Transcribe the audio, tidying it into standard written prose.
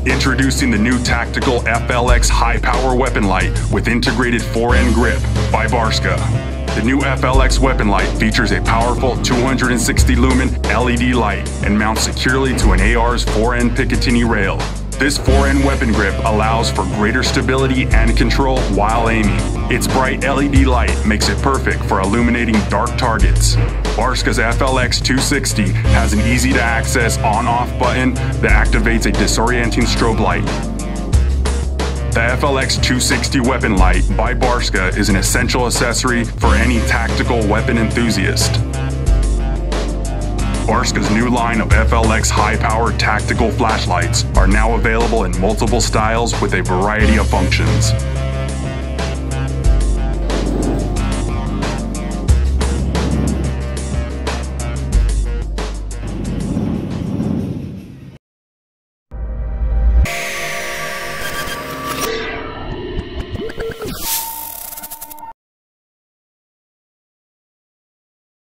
Introducing the new tactical FLX high-power weapon light with integrated fore-end grip by Barska. The new FLX weapon light features a powerful 260-lumen LED light and mounts securely to an AR's fore-end Picatinny rail. This fore-end weapon grip allows for greater stability and control while aiming. Its bright LED light makes it perfect for illuminating dark targets. Barska's FLX 260 has an easy-to-access on-off button that activates a disorienting strobe light. The FLX 260 weapon light by Barska is an essential accessory for any tactical weapon enthusiast. Barska's new line of FLX high-power tactical flashlights are now available in multiple styles with a variety of functions.